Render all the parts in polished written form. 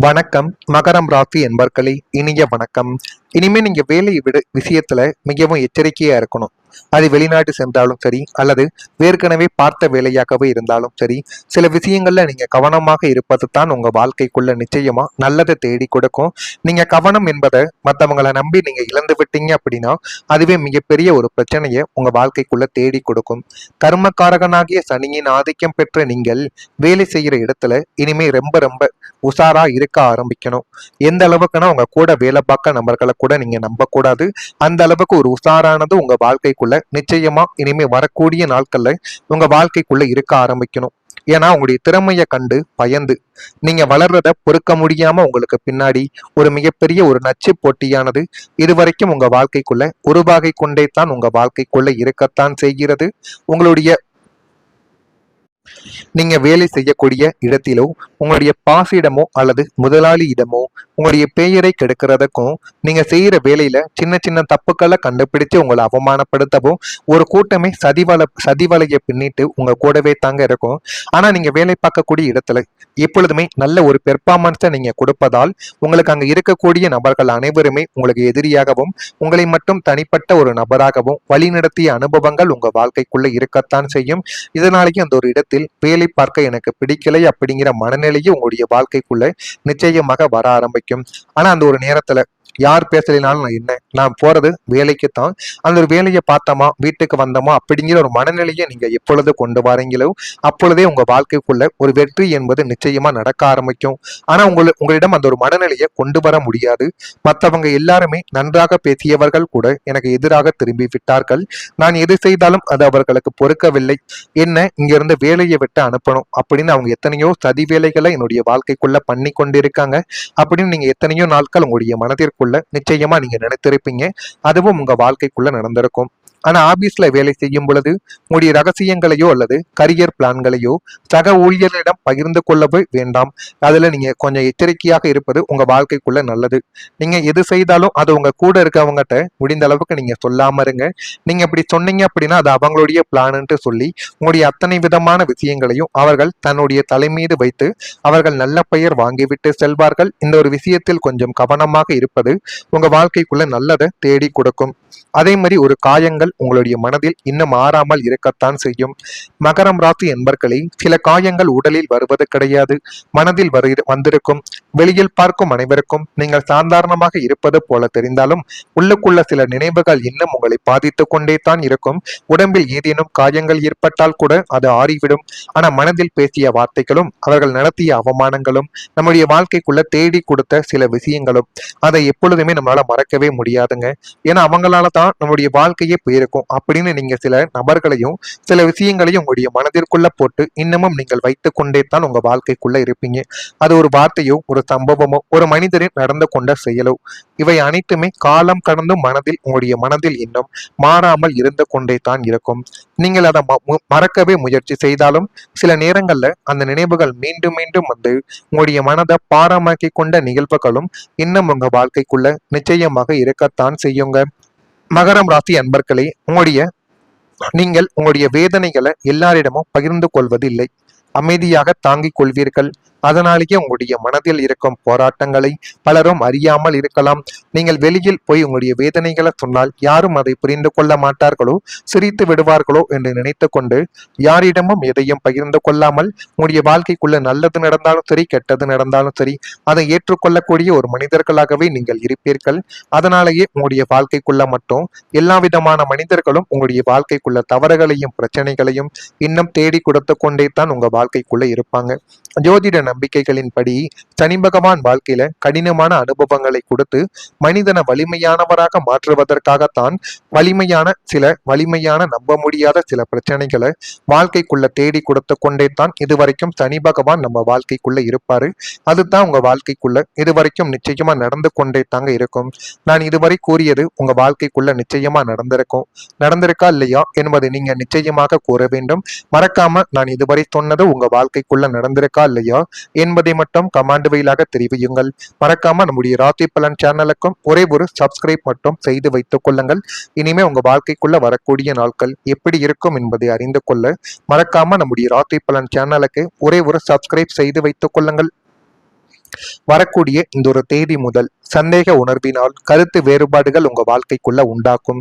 வணக்கம். மகரம் ராசி என்பர்களே, இனிய வணக்கம். இனிமே நீங்க வேலை விஷயத்துல மிகவும் எச்சரிக்கையா இருக்கணும். அது வெளிநாட்டு சென்றாலும் சரி, அல்லது ஏற்கனவே பார்த்த வேலையாகவே இருந்தாலும் சரி, சில விஷயங்கள்ல நீங்க கவனமாக இருப்பது தான் உங்க வாழ்க்கைக்குள்ள நிச்சயமா நல்லதை தேடி கொடுக்கும். நீங்க கவனம் என்பதை மற்றவங்களை நம்பி நீங்க இழந்து விட்டீங்க அப்படின்னா, அதுவே மிகப்பெரிய ஒரு பிரச்சனையை உங்க வாழ்க்கைக்குள்ள தேடி கொடுக்கும். கர்மக்காரகனாகிய சனியின் ஆதிக்கம் பெற்ற நீங்கள் வேலை செய்யற இடத்துல இனிமே ரொம்ப ரொம்ப உஷாரா இருக்க ஆரம்பிக்கணும். எந்த அளவுக்குன்னா உங்க கூட வேலை பார்க்க நபர்களை கூட நீங்க நம்பக்கூடாது. அந்த அளவுக்கு ஒரு உஷாரானது உங்க வாழ்க்கைக்குள்ள நிச்சயமா இனிமே வரக்கூடிய நாட்கள்ல உங்க வாழ்க்கைக்குள்ள இருக்க ஆரம்பிக்கணும். ஏன்னா உங்களுடைய திறமையை கண்டு பயந்து நீங்க வளர்றத பொறுக்க முடியாம உங்களுக்கு பின்னாடி ஒரு மிகப்பெரிய ஒரு நச்சு போட்டியானது இதுவரைக்கும் உங்க வாழ்க்கைக்குள்ள உருவாகி கொண்டே தான் உங்க வாழ்க்கைக்குள்ள இருக்கத்தான் செய்கிறது. உங்களுடைய நீங்க வேலை செய்யக்கூடிய இடத்திலோ உங்களுடைய பாசிடமோ அல்லது முதலாளியிடமோ உங்களுடைய பெயரை கெடுக்கிறதுக்கும் நீங்க செய்யற வேலையில சின்ன சின்ன தப்புக்களை கண்டுபிடிச்சு உங்களை அவமானப்படுத்தவும் ஒரு கூட்டமே சதிவலையை பின்னிட்டு உங்க கூடவே தாங்க இருக்கும். ஆனா நீங்க வேலை பார்க்கக்கூடிய இடத்துல எப்பொழுதுமே நல்ல ஒரு பெர்ஃபார்மன்ஸை நீங்க கொடுப்பதால் உங்களுக்கு அங்க இருக்கக்கூடிய நபர்கள் அனைவருமே உங்களுக்கு எதிரியாகவும் உங்களை மட்டும் தனிப்பட்ட ஒரு நபராகவும் வழிநடத்திய அனுபவங்கள் உங்க வாழ்க்கைக்குள்ள இருக்கத்தான் செய்யும். இதனாலேயும் அந்த ஒரு இடத்தில் வேலை பார்க்க எனக்கு பிடிக்கலை அப்படிங்கிற மனநிலையும் உங்களுடைய வாழ்க்கைக்குள்ள நிச்சயமாக வர ஆரம்பிக்கும். ஆனா அந்த ஒரு நேரத்துல யார் பேசலினாலும் நான் என்ன, நான் போறது வேலைக்கு தான். அந்த ஒரு வேலையை பார்த்தோமா வீட்டுக்கு வந்தோமா அப்படிங்கிற ஒரு மனநிலையை நீங்க எப்பொழுது கொண்டு வரீங்களோ அப்பொழுதே உங்க வாழ்க்கைக்குள்ள ஒரு வெற்றி என்பது நிச்சயமா நடக்க ஆரம்பிக்கும். ஆனா உங்களிடம் அந்த ஒரு மனநிலையை கொண்டு வர முடியாது. மற்றவங்க எல்லாருமே நன்றாக பேசியவர்கள் கூட எனக்கு எதிராக திரும்பி விட்டார்கள். நான் எது செய்தாலும் அது அவர்களுக்கு பொறுக்கவில்லை. என்ன இங்கிருந்து வேலையை விட்டு அனுப்பணும் அப்படின்னு அவங்க எத்தனையோ சதி வேலைகளை என்னுடைய வாழ்க்கைக்குள்ள பண்ணி கொண்டிருக்காங்க அப்படின்னு நீங்க எத்தனையோ நாட்கள் உங்களுடைய மனதிற்குள்ள நிச்சயமா நீங்க நினைத்திருப்பீங்க. அதுவும் உங்க வாழ்க்கைக்குள்ள நடந்திருக்கும். ஆனா ஆபீஸ்ல வேலை செய்யும் பொழுது உங்களுடைய ரகசியங்களையோ அல்லது கரியர் பிளான்களையோ சக ஊழியர்களிடம் பகிர்ந்து கொள்ளவே வேண்டாம். அதுல நீங்க கொஞ்சம் எச்சரிக்கையாக இருப்பது உங்க வாழ்க்கைக்குள்ள நல்லது. நீங்க எது செய்தாலும் அது உங்க கூட இருக்கவங்ககிட்ட முடிந்த அளவுக்கு நீங்க சொல்லாம இருங்க. நீங்க அப்படி சொன்னீங்க அப்படின்னா அது அவங்களுடைய பிளான்ட்டு சொல்லி உங்களுடைய அத்தனை விதமான விஷயங்களையும் அவர்கள் தன்னுடைய தலைமீது வைத்து அவர்கள் நல்ல பெயர் வாங்கிவிட்டு செல்வார்கள். இந்த ஒரு விஷயத்தில் கொஞ்சம் கவனமாக இருப்பது உங்க வாழ்க்கைக்குள்ள நல்லதை தேடி கொடுக்கும். அதே மாதிரி ஒரு காயங்கள் உங்களுடைய மனதில் இன்னும் மாறாமல் இருக்கத்தான் செய்யும். மகரம் ராசி என்பர்களே, சில காயங்கள் உடலில் வருவது கிடையாது, மனதில் வந்திருக்கும். வெளியில் பார்க்கும் அனைவருக்கும் நீங்கள் சாதாரணமாக இருப்பது போல தெரிந்தாலும் உள்ளுக்குள்ள சில நினைவுகள் இன்னும் உங்களை பாதித்து கொண்டே தான் இருக்கும். உடம்பில் ஏதேனும் காயங்கள் ஏற்பட்டால் கூட அது ஆறிவிடும். ஆனா மனதில் பேசிய வார்த்தைகளும் அவர்கள் நடத்திய அவமானங்களும் நம்முடைய வாழ்க்கைக்குள்ள தேடி கொடுத்த சில விஷயங்களும் அதை எப்பொழுதுமே நம்மளால மறக்கவே முடியாதுங்க. ஏன்னா அவங்களால தான் நம்முடைய வாழ்க்கையே போயிருக்கும் அப்படின்னு நீங்க சில நபர்களையும் சில விஷயங்களையும் உங்களுடைய மனதிற்குள்ள போட்டு இன்னமும் நீங்கள் வைத்து கொண்டே தான் உங்க வாழ்க்கைக்குள்ள இருப்பீங்க. அது ஒரு வார்த்தையோ ஒரு சம்பவமோ ஒரு மனிதரின் நடந்து கொண்ட செயலோ இவை அனைத்துமே காலம் கடந்து உங்களுடைய மனதில் இன்னும் மாறாமல் இருந்து கொண்டே தான் இருக்கும். நீங்கள் அதை மறக்கவே முயற்சி செய்தாலும் சில நேரங்கள்ல அந்த நினைவுகள் மீண்டும் மீண்டும் வந்து உங்களுடைய மனதை பாரமாக்கி கொண்ட நிகழ்வுகளும் இன்னும் உங்க வாழ்க்கைக்குள்ள நிச்சயமாக இருக்கத்தான் செய்யுங்க. மகரம் ராசி அன்பர்களே, நீங்கள் உங்களுடைய வேதனைகளை எல்லாரிடமும் பகிர்ந்து கொள்வது இல்லை. அமைதியாக தாங்கிக் கொள்வீர்கள். அதனாலேயே உங்களுடைய மனதில் இருக்கும் போராட்டங்களை பலரும் அறியாமல் இருக்கலாம். நீங்கள் வெளியில் போய் உங்களுடைய வேதனைகளை சொன்னால் யாரும் அதை புரிந்து கொள்ள மாட்டார்களோ, சிரித்து விடுவார்களோ என்று நினைத்து கொண்டு யாரிடமும் எதையும் பகிர்ந்து கொள்ளாமல் உங்களுடைய வாழ்க்கைக்குள்ள நல்லது நடந்தாலும் சரி கெட்டது நடந்தாலும் சரி அதை ஏற்றுக்கொள்ளக்கூடிய ஒரு மனிதர்களாகவே நீங்கள் இருப்பீர்கள். அதனாலேயே உங்களுடைய வாழ்க்கைக்குள்ள மட்டும் எல்லா விதமான மனிதர்களும் உங்களுடைய வாழ்க்கைக்குள்ள தவறுகளையும் பிரச்சனைகளையும் இன்னும் தேடி கொடுத்து கொண்டே தான் உங்க வாழ்க்கைக்குள்ள இருப்பாங்க. ஜோதிட நம்பிக்கைகளின்படி சனி பகவான் வாழ்க்கையில கடினமான அனுபவங்களை கொடுத்து மனிதனை வலிமையானவராக மாற்றுவதற்காகத்தான் வலிமையான நம்ப முடியாத சில பிரச்சனைகளை வாழ்க்கைக்குள்ள தேடி கொடுத்து கொண்டே தான் இதுவரைக்கும் சனி பகவான் நம்ம வாழ்க்கைக்குள்ள இருப்பாரு. அதுதான் உங்க வாழ்க்கைக்குள்ள இதுவரைக்கும் நிச்சயமா நடந்து கொண்டே தாங்க இருக்கும். நான் இதுவரை கூறியது உங்க வாழ்க்கைக்குள்ள நிச்சயமா நடந்திருக்கா இல்லையா என்பதை நீங்க நிச்சயமாக கூற வேண்டும். மறக்காம நான் இதுவரை சொன்னது உங்க வாழ்க்கைக்குள்ள நடந்திருக்கா இல்லையா என்பதை மட்டும் கமாண்ட் வழியாக தெரிவியுங்கள். மறக்காம நம்முடைய ராசி பலன் சேனலுக்கும் ஒரே ஒரு சப்ஸ்கிரைப் மட்டும் செய்து வைத்துக் கொள்ளுங்கள். இனிமே உங்க வாழ்க்கைக்குள்ள வரக்கூடிய நாட்கள் எப்படி இருக்கும் என்பதை அறிந்து கொள்ள மறக்காம நம்முடைய ராசி பலன் சேனலுக்கு ஒரே ஒரு சப்ஸ்கிரைப் செய்து வைத்துக் கொள்ளுங்கள். வரக்கூடிய இந்த ஒரு தேதி முதல் சந்தேக உணர்வினால் கருத்து வேறுபாடுகள் உங்க வாழ்க்கைக்குள்ள உண்டாக்கும்.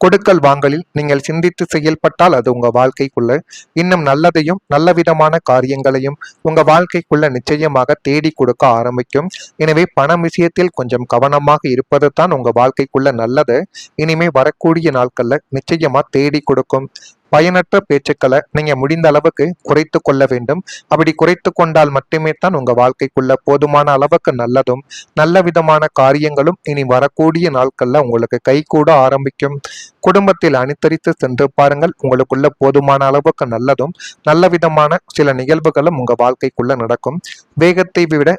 கொடுக்கல் வாங்கலில் நீங்கள் சிந்தித்து செயல்பட்டால் அது உங்க வாழ்க்கைக்குள்ள இன்னும் நல்லதையும் நல்ல விதமான காரியங்களையும் உங்க வாழ்க்கைக்குள்ள நிச்சயமாக தேடி கொடுக்க ஆரம்பிக்கும். எனவே பணம் விஷயத்தில் கொஞ்சம் கவனமாக இருப்பது தான் உங்க வாழ்க்கைக்குள்ள நல்லது இனிமே வரக்கூடிய நாட்கள்ல நிச்சயமா தேடி கொடுக்கும். பயனற்ற பேச்சுக்களை நீங்க முடிந்த அளவுக்கு குறைத்து கொள்ள வேண்டும். அப்படி குறைத்து கொண்டால் மட்டுமே தான் உங்க வாழ்க்கைக்குள்ள போதுமான அளவுக்கு நல்லதும் நல்ல விதமான காரியங்களும் இனி வரக்கூடிய நாட்கள்ல உங்களுக்கு கைகூட ஆரம்பிக்கும். குடும்பத்தில் அனுசரித்து சென்று பாருங்கள். உங்களுக்குள்ள போதுமான அளவுக்கு நல்லதும் நல்ல விதமான சில நிகழ்வுகளும் உங்க வாழ்க்கைக்குள்ள நடக்கும். வேகத்தை விட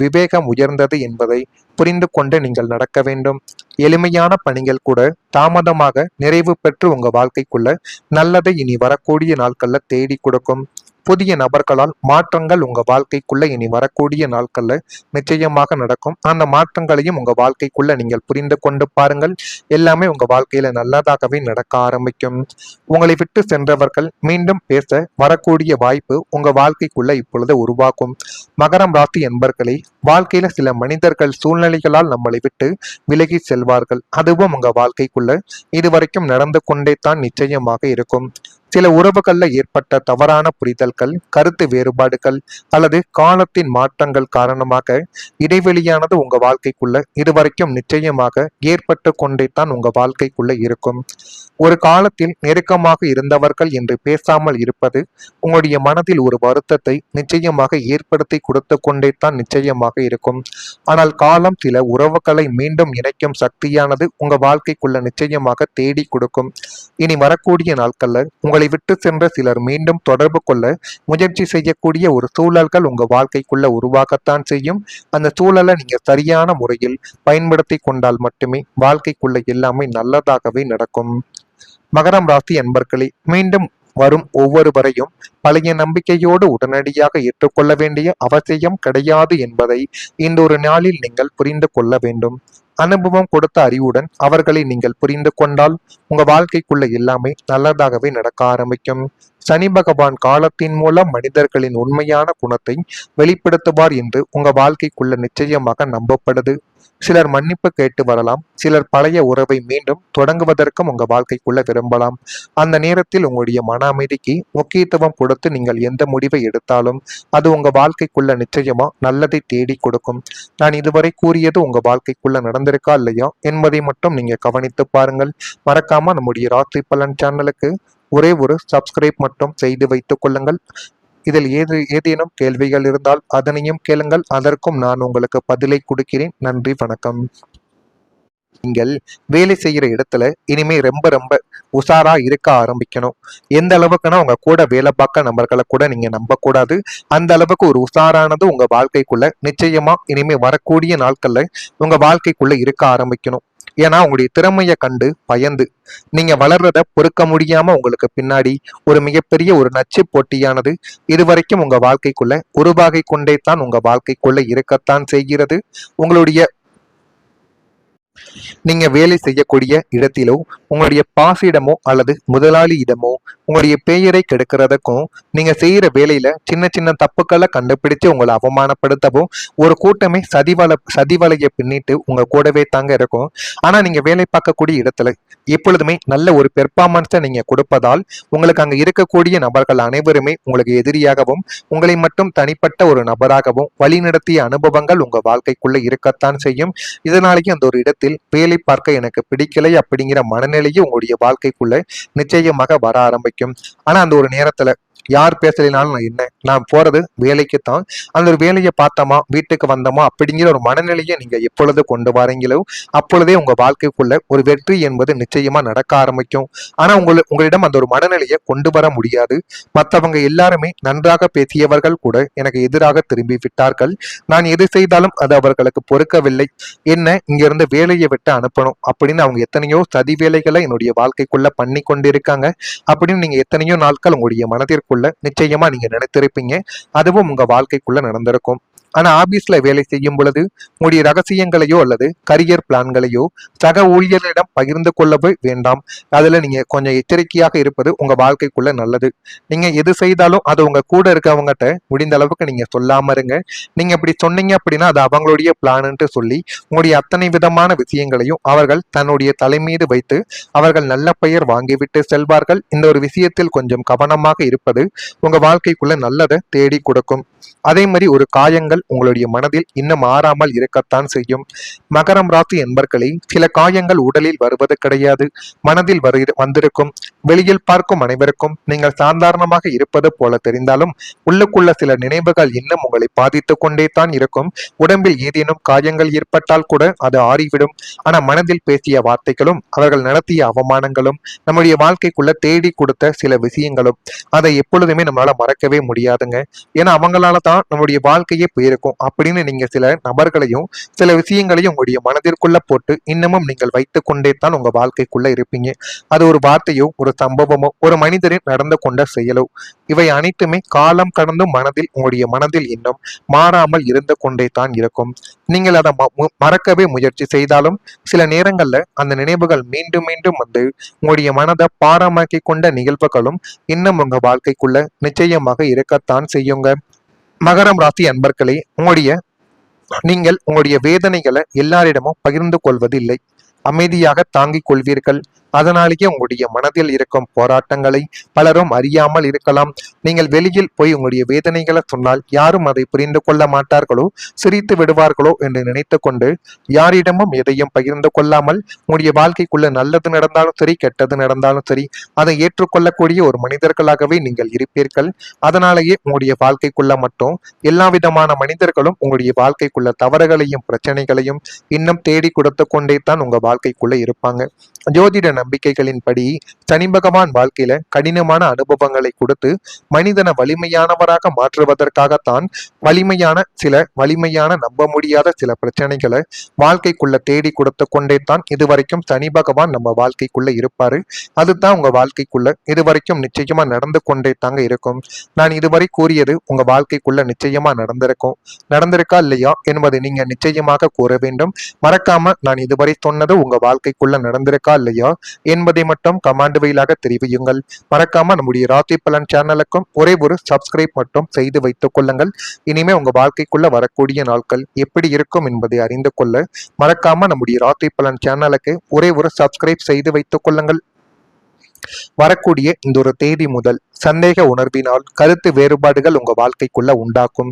விவேகம் உயர்ந்தது என்பதை புரிந்து கொண்டு நீங்கள் நடக்க வேண்டும். எளிமையான பணிகள் கூட தாமதமாக நிறைவு பெற்று உங்க வாழ்க்கைக்குள்ள நல்லதை இனி வரக்கூடிய நாட்கள்ல தேடி கொடுக்கும். புதிய நபர்களால் மாற்றங்கள் உங்க வாழ்க்கைக்குள்ள இனி வரக்கூடிய நாட்கள்ல நிச்சயமாக நடக்கும். அந்த மாற்றங்களையும் உங்க வாழ்க்கைக்குள்ள நீங்கள் புரிந்து கொண்டு பாருங்கள். எல்லாமே உங்க வாழ்க்கையில நல்லதாகவே நடக்க ஆரம்பிக்கும். உங்களை விட்டு சென்றவர்கள் மீண்டும் பேச வரக்கூடிய வாய்ப்பு உங்க வாழ்க்கைக்குள்ள இப்பொழுது உருவாக்கும். மகரம் ராசி என்பர்களே, வாழ்க்கையில சில மனிதர்கள் சூழ்நிலைகளால் நம்மளை விட்டு விலகி செல்வார்கள். அதுவும் உங்க வாழ்க்கைக்குள்ள இதுவரைக்கும் நடந்து கொண்டே தான் நிச்சயமாக இருக்கும். சில உறவுகள்ல ஏற்பட்ட தவறான புரிதல்கள், கருத்து வேறுபாடுகள் அல்லது காலத்தின் மாற்றங்கள் காரணமாக இடைவெளியானது உங்க வாழ்க்கைக்குள்ள இதுவரைக்கும் நிச்சயமாக ஏற்பட்டு கொண்டே தான் உங்க வாழ்க்கைக்குள்ள இருக்கும். ஒரு காலத்தில் நெருக்கமாக இருந்தவர்கள் என்று பேசாமல் இருப்பது உங்களுடைய மனதில் ஒரு வருத்தத்தை நிச்சயமாக ஏற்படுத்தி கொடுத்து கொண்டே தான் நிச்சயமாக இருக்கும். ஆனால் காலம் சில உறவுகளை மீண்டும் இணைக்கும் சக்தியானது உங்க வாழ்க்கைக்குள்ள நிச்சயமாக தேடி கொடுக்கும். இனி வரக்கூடிய நாட்கள்ல உங்களை விட்டு சென்ற சிலர் மீண்டும் தொடர்பு கொள்ள முயற்சி செய்யக்கூடிய ஒரு சூழல்கள் உங்க வாழ்க்கைக்குள்ள உருவாகத்தான் செய்யும். அந்த சூழலை நீங்க சரியான முறையில் பயன்படுத்தி கொண்டால் மட்டுமே வாழ்க்கைக்குள்ள எல்லாமே நல்லதாகவே நடக்கும். மகரம் ராசி அன்பர்களே, மீண்டும் வரும் ஒவ்வொருவரையும் பழைய நம்பிக்கையோடு உடனடியாக ஏற்றுக்கொள்ள வேண்டிய அவசியம் கிடையாது என்பதை இந்த ஒரு நாளில் நீங்கள் புரிந்து கொள்ள வேண்டும். அனுபவம் கொடுத்த அறிவுடன் அவர்களை நீங்கள் புரிந்து கொண்டால் உங்க வாழ்க்கைக்குள்ள எல்லாமே நல்லதாகவே நடக்க ஆரம்பிக்கும். சனி பகவான் காலத்தின் மூலம் மனிதர்களின் உண்மையான குணத்தை வெளிப்படுத்துவார் என்று உங்க வாழ்க்கைக்குள்ள நிச்சயமாக நம்பப்படுது. சிலர் மன்னிப்பு கேட்டு வரலாம். சிலர் பழைய உறவை மீண்டும் தொடங்குவதற்கும் உங்க வாழ்க்கைக்குள்ள விரும்பலாம். அந்த நேரத்தில் உங்களுடைய மன அமைதிக்கு முக்கியத்துவம் கொடுத்து நீங்கள் எந்த முடிவை எடுத்தாலும் அது உங்க வாழ்க்கைக்குள்ள நிச்சயமா நல்லதை தேடி கொடுக்கும். நான் இதுவரை கூறியது உங்க வாழ்க்கைக்குள்ள நடந்திருக்கா இல்லையா என்பதை மட்டும் நீங்க கவனித்து பாருங்கள். மறக்காம நம்முடைய ராசி பலன் சேனலுக்கு ஒரே ஒரு சப்ஸ்கிரைப் மட்டும் செய்து வைத்துக் கொள்ளுங்கள். இதில் ஏதேனும் கேள்விகள் இருந்தால் அதனையும் கேளுங்கள். அதற்கும் நான் உங்களுக்கு பதிலை கொடுக்கிறேன். நன்றி, வணக்கம். நீங்கள் வேலை செய்யற இடத்துல இனிமே ரொம்ப ரொம்ப உஷாரா இருக்க ஆரம்பிக்கணும். எந்த அளவுக்குன்னா உங்க கூட வேலை பார்க்க நபர்களை கூட நீங்க நம்ப கூடாது. அந்த அளவுக்கு ஒரு உஷாரானது உங்க வாழ்க்கைக்குள்ள நிச்சயமா இனிமே வரக்கூடிய நாட்கள்ல உங்க வாழ்க்கைக்குள்ள இருக்க ஆரம்பிக்கணும். ஏன்னா உங்களுடைய திறமையை கண்டு பயந்து நீங்க வளர்றத பொறுக்க முடியாம உங்களுக்கு பின்னாடி ஒரு மிகப்பெரிய ஒரு நச்சு போட்டியானது இதுவரைக்கும் உங்க வாழ்க்கைக்குள்ள உருவாகி கொண்டே தான் உங்க வாழ்க்கைக்குள்ள இருக்கத்தான் செய்கிறது. உங்களுடைய நீங்க வேலை செய்யக்கூடிய இடத்திலோ உங்களுடைய பாசிடமோ அல்லது முதலாளி இடமோ உங்களுடைய பெயரை கெடுக்கிறதுக்கும் நீங்க செய்யற வேலையில சின்ன சின்ன தப்புக்களை கண்டுபிடிச்சு உங்களை அவமானப்படுத்தவும் ஒரு கூட்டமே சதிவலைய பின்னிட்டு உங்க கூடவே தாங்க இருக்கும். ஆனா நீங்க வேலை பார்க்கக்கூடிய இடத்துல எப்பொழுதுமே நல்ல ஒரு பெர்ஃபார்மன்ஸை நீங்க கொடுப்பதால் உங்களுக்கு அங்க இருக்கக்கூடிய நபர்கள் அனைவருமே உங்களுக்கு எதிரியாகவும் உங்களை மட்டும் தனிப்பட்ட ஒரு நபராகவும் வழிநடத்திய அனுபவங்கள் உங்க வாழ்க்கைக்குள்ள இருக்கத்தான் செய்யும். இதனாலேயே அந்த ஒரு இடத்தில் வேலை பார்க்க எனக்கு பிடிக்கலை அப்படிங்கிற மனநிலையும் உங்களுடைய வாழ்க்கைக்குள்ள நிச்சயமாக வர ஆரம்பிக்கும். ஆனா அந்த ஒரு நேரத்துல யார் பேசலினாலும் நான் என்ன, நான் போறது வேலைக்கு தான். அந்த ஒரு வேலையை பார்த்தோமா வீட்டுக்கு வந்தோமா அப்படிங்கிற ஒரு மனநிலையை நீங்க எப்பொழுது கொண்டு வரீங்களோ அப்பொழுதே உங்க வாழ்க்கைக்குள்ள ஒரு வெற்றி என்பது நிச்சயமா நடக்க ஆரம்பிக்கும். ஆனா உங்களிடம் அந்த ஒரு மனநிலையை கொண்டு வர முடியாது. மற்றவங்க எல்லாருமே நன்றாக பேசியவர்கள் கூட எனக்கு எதிராக திரும்பி விட்டார்கள். நான் எது செய்தாலும் அது அவர்களுக்கு பொறுக்கவில்லை. என்ன இங்கிருந்து வேலையை விட்டு அனுப்பணும் அப்படின்னு அவங்க எத்தனையோ சதி வேலைகளை என்னுடைய வாழ்க்கைக்குள்ள பண்ணி கொண்டிருக்காங்க அப்படின்னு நீங்க எத்தனையோ நாட்கள் உங்களுடைய மனதிற்கு நிச்சயமா நீங்க நினைத்திருப்பீங்க. அதுவும் உங்க வாழ்க்கைக்குள்ள நடந்திருக்கும். ஆனா ஆபீஸ்ல வேலை செய்யும் பொழுது உங்களுடைய ரகசியங்களையோ அல்லது கரியர் பிளான்களையோ சக ஊழியர்களிடம் பகிர்ந்து கொள்ளவே வேண்டாம். அதுல நீங்க கொஞ்சம் எச்சரிக்கையாக இருப்பது உங்க வாழ்க்கைக்குள்ள நல்லது. நீங்க எது செய்தாலும் அது உங்க கூட இருக்கவங்ககிட்ட முடிந்த அளவுக்கு நீங்க சொல்லாம இருங்க. நீங்க இப்படி சொன்னீங்க அப்படின்னா அது அவங்களுடைய பிளான்ட்டு சொல்லி உங்களுடைய அத்தனை விதமான விஷயங்களையும் அவர்கள் தன்னுடைய தலைமீது வைத்து அவர்கள் நல்ல பெயர் வாங்கிவிட்டு செல்வார்கள். இந்த ஒரு விஷயத்தில் கொஞ்சம் கவனமாக இருப்பது உங்க வாழ்க்கைக்குள்ள நல்லதை தேடி கொடுக்கும். அதே மாதிரி ஒரு காயங்கள் உங்களுடைய மனதில் இன்னும் ஆறாமல் இருக்கத்தான் செய்யும். மகரம் ராசி என்பர்களே, சில காயங்கள் உடலில் வருவது கிடையாது, மனதில் வந்திருக்கும். வெளியில் பார்க்கும் அனைவருக்கும் நீங்கள் சாதாரணமாக இருப்பது போல தெரிந்தாலும் உள்ளுக்குள்ள சில நினைவுகள் இன்னும் உங்களை பாதித்துக் கொண்டே தான் இருக்கும். உடம்பில் ஏதேனும் காயங்கள் ஏற்பட்டால் கூட அது ஆறிவிடும். ஆனா மனதில் பேசிய வார்த்தைகளும் அவர்கள் நடத்திய அவமானங்களும் நம்முடைய வாழ்க்கைக்குள்ள தேடி கொடுத்த சில விஷயங்களும் அதை எப்பொழுதுமே நம்மளால மறக்கவே முடியாதுங்க. ஏன்னா அவங்களால தான் நம்முடைய வாழ்க்கையே போயிருக்கும் அப்படின்னு நீங்க சில நபர்களையும் சில விஷயங்களையும் உங்களுடைய மனதிற்குள்ள போட்டு இன்னமும் நீங்கள் வைத்துக் கொண்டே தான் உங்க வாழ்க்கைக்குள்ள இருப்பீங்க. அது ஒரு வார்த்தையோ ஒரு சம்பவமோ ஒரு மனிதரின் நடந்து கொண்ட செயலோ இவை அனைத்துமே காலம் கடந்தும் உங்களுடைய மனதில் இன்னும் மாறாமல் இருந்து கொண்டே தான் இருக்கும். நீங்கள் அதை மறக்கவே முயற்சி செய்தாலும் சில நேரங்கள்ல அந்த நினைவுகள் மீண்டும் மீண்டும் வந்து உங்களுடைய மனதை பாரமாக்கி கொண்ட நிகழ்வுகளும் இன்னும் உங்க வாழ்க்கைக்குள்ள நிச்சயமாக இருக்கத்தான் செய்யுங்க. மகரம் ராசி அன்பர்களே, நீங்கள் உங்களுடைய வேதனைகளை எல்லாரிடமும் பகிர்ந்து கொள்வது இல்லை. அமைதியாக தாங்கிக் கொள்வீர்கள். அதனாலேயே உங்களுடைய மனதில் இருக்கும் போராட்டங்களை பலரும் அறியாமல் இருக்கலாம். நீங்கள் வெளியில் போய் உங்களுடைய வேதனைகளை சொன்னால் யாரும் அதை புரிந்து கொள்ள மாட்டார்களோ, சிரித்து விடுவார்களோ என்று நினைத்து கொண்டு யாரிடமும் எதையும் பகிர்ந்து கொள்ளாமல் உங்களுடைய வாழ்க்கைக்குள்ள நல்லது நடந்தாலும் சரி கெட்டது நடந்தாலும் சரி அதை ஏற்றுக்கொள்ளக்கூடிய ஒரு மனிதர்களாகவே நீங்கள் இருப்பீர்கள். அதனாலேயே உங்களுடைய வாழ்க்கைக்குள்ள மட்டும் எல்லா விதமான மனிதர்களும் உங்களுடைய வாழ்க்கைக்குள்ள தவறுகளையும் பிரச்சனைகளையும் இன்னும் தேடி கொடுத்து கொண்டே தான் உங்க வாழ்க்கைக்குள்ள இருப்பாங்க. ஜோதிட நம்பிக்கைகளின்படி சனி பகவான் வாழ்க்கையில கடினமான அனுபவங்களை கொடுத்து மனிதனை வலிமையானவராக மாற்றுவதற்காகத்தான் வலிமையான நம்ப முடியாத சில பிரச்சனைகளை வாழ்க்கைக்குள்ள தேடி கொடுத்து கொண்டே தான் இதுவரைக்கும் சனி பகவான் நம்ம வாழ்க்கைக்குள்ள இருப்பாரு. அதுதான் உங்க வாழ்க்கைக்குள்ள இதுவரைக்கும் நிச்சயமா நடந்து கொண்டே தாங்க இருக்கும். நான் இதுவரை கூறியது உங்க வாழ்க்கைக்குள்ள நிச்சயமா நடந்திருக்கா இல்லையா என்பதை நீங்க நிச்சயமாக கூற வேண்டும். மறக்காம நான் இதுவரை சொன்னது உங்க வாழ்க்கைக்குள்ள நடந்திருக்கா இல்லையா என்பதை மட்டும் கமாண்ட் வழியாக தெரிவியுங்கள். மறக்காம நம்முடைய ராசி பலன் சேனலுக்கும் ஒரே ஒரு சப்ஸ்கிரைப் மட்டும் செய்து வைத்துக் கொள்ளுங்கள். இனிமே உங்க வாழ்க்கைக்குள்ள வரக்கூடிய நாட்கள் எப்படி இருக்கும் என்பதை அறிந்து கொள்ள மறக்காம நம்முடைய ராசி பலன் சேனலுக்கு ஒரே ஒரு சப்ஸ்கிரைப் செய்து வைத்துக் கொள்ளுங்கள். வரக்கூடிய இந்த ஒரு தேதி முதல் சந்தேக உணர்வினால் கருத்து வேறுபாடுகள் உங்க வாழ்க்கைக்குள்ள உண்டாக்கும்.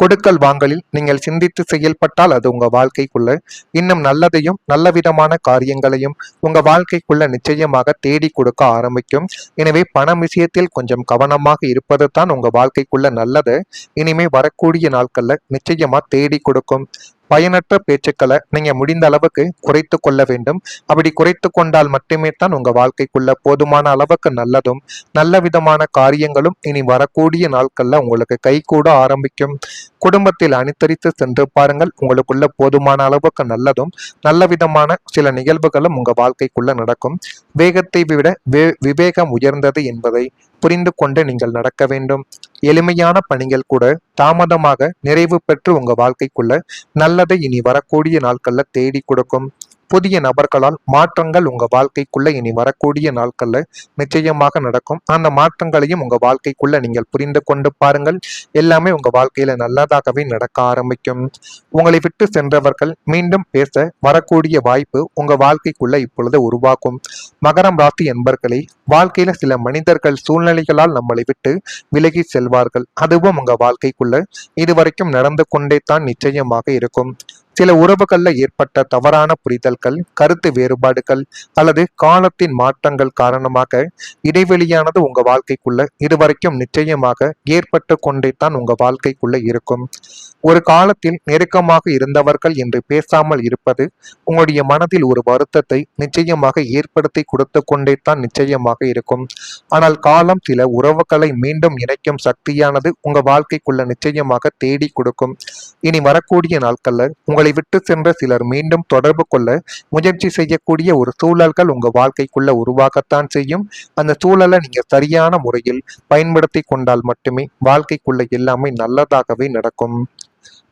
கொடுக்கல் வாங்கலில் நீங்கள் சிந்தித்து செயல்பட்டால் அது உங்க வாழ்க்கைக்குள்ள இன்னும் நல்லதையும் நல்ல விதமான காரியங்களையும் உங்க வாழ்க்கைக்குள்ள நிச்சயமாக தேடி கொடுக்க ஆரம்பிக்கும். எனவே பணம் விஷயத்தில் கொஞ்சம் கவனமாக இருப்பது தான் உங்க வாழ்க்கைக்குள்ள நல்லது இனிமே வரக்கூடிய நாட்கள்ல நிச்சயமா தேடி கொடுக்கும். பயனற்ற பேச்சுக்களை நீங்க முடிந்த அளவுக்கு குறைத்து கொள்ள வேண்டும். அப்படி குறைத்து கொண்டால் மட்டுமே தான் உங்க வாழ்க்கைக்குள்ள போதுமான அளவுக்கு நல்லதும் நல்ல விதமான காரியங்களும் இனி வரக்கூடிய நாட்கள்ல உங்களுக்கு கைகூட ஆரம்பிக்கும். குடும்பத்தில் அனுசரித்து சென்று பாருங்கள். உங்களுக்குள்ள போதுமான அளவுக்கு நல்லதும் நல்ல விதமான சில நிகழ்வுகளும் உங்க வாழ்க்கைக்குள்ள நடக்கும். வேகத்தை விட விவேகம் உயர்ந்தது என்பதை புரிந்து கொண்டு நீங்கள் நடக்க வேண்டும். எளிமையான பணிகள் கூட தாமதமாக நிறைவு பெற்று உங்க வாழ்க்கைக்குள்ள நல்லதை இனி வரக்கூடிய நாட்கள்ல தேடி கொடுக்கும். புதிய நபர்களால் மாற்றங்கள் உங்க வாழ்க்கைக்குள்ள இனி வரக்கூடிய நாட்கள்ல நிச்சயமாக நடக்கும். அந்த மாற்றங்களையும் உங்க வாழ்க்கைக்குள்ள நீங்கள் புரிந்து கொண்டு பாருங்கள். எல்லாமே உங்க வாழ்க்கையில நல்லதாகவே நடக்க ஆரம்பிக்கும். உங்களை விட்டு சென்றவர்கள் மீண்டும் பேச வரக்கூடிய வாய்ப்பு உங்க வாழ்க்கைக்குள்ள இப்பொழுது உருவாக்கும். மகரம் ராசி என்பர்களே, வாழ்க்கையில சில மனிதர்கள் சூழ்நிலைகளால் நம்மளை விட்டு விலகி செல்வார்கள். அதுவும் உங்க வாழ்க்கைக்குள்ள இதுவரைக்கும் நடந்து கொண்டே தான் நிச்சயமாக இருக்கும். சில உறவுகள்ல ஏற்பட்ட தவறான புரிதல்கள், கருத்து வேறுபாடுகள் அல்லது காலத்தின் மாற்றங்கள் காரணமாக இடைவெளியானது உங்க வாழ்க்கைக்குள்ள இதுவரைக்கும் நிச்சயமாக ஏற்பட்டு கொண்டே தான் உங்க வாழ்க்கைக்குள்ள இருக்கும். ஒரு காலத்தில் நெருக்கமாக இருந்தவர்கள் என்று பேசாமல் இருப்பது உங்களுடைய மனதில் ஒரு வருத்தத்தை நிச்சயமாக ஏற்படுத்தி கொடுத்து கொண்டே தான் நிச்சயமாக இருக்கும். ஆனால் காலம் சில உறவுகளை மீண்டும் இணைக்கும் சக்தியானது உங்க வாழ்க்கைக்குள்ள நிச்சயமாக தேடி கொடுக்கும். இனி வரக்கூடிய நாட்கள்ல உங்களை விட்டு சென்ற சிலர் மீண்டும் தொடர்பு கொள்ள முயற்சி செய்யக்கூடிய ஒரு சூழல்கள் உங்க வாழ்க்கைக்குள்ள உருவாகத்தான் செய்யும். அந்த சூழலை நீங்க சரியான முறையில் பயன்படுத்தி கொண்டால் மட்டுமே வாழ்க்கைக்குள்ள எல்லாமே நல்லதாகவே நடக்கும்.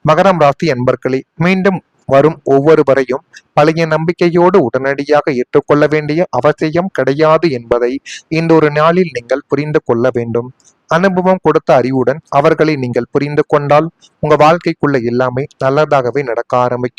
மகரம் ராசி அன்பர்களே, மீண்டும் வரும் ஒவ்வொருவரையும் பழைய நம்பிக்கையோடு உடனடியாக ஏற்றுக்கொள்ள வேண்டிய அவசியம் கிடையாது என்பதை இந்த ஒரு நாளில் நீங்கள் புரிந்து கொள்ள வேண்டும். அனுபவம் கொடுத்த அறிவுடன் அவர்களை நீங்கள் புரிந்து கொண்டால் உங்க வாழ்க்கைக்குள்ள எல்லாமே நல்லதாகவே நடக்க ஆரம்பிக்கும்.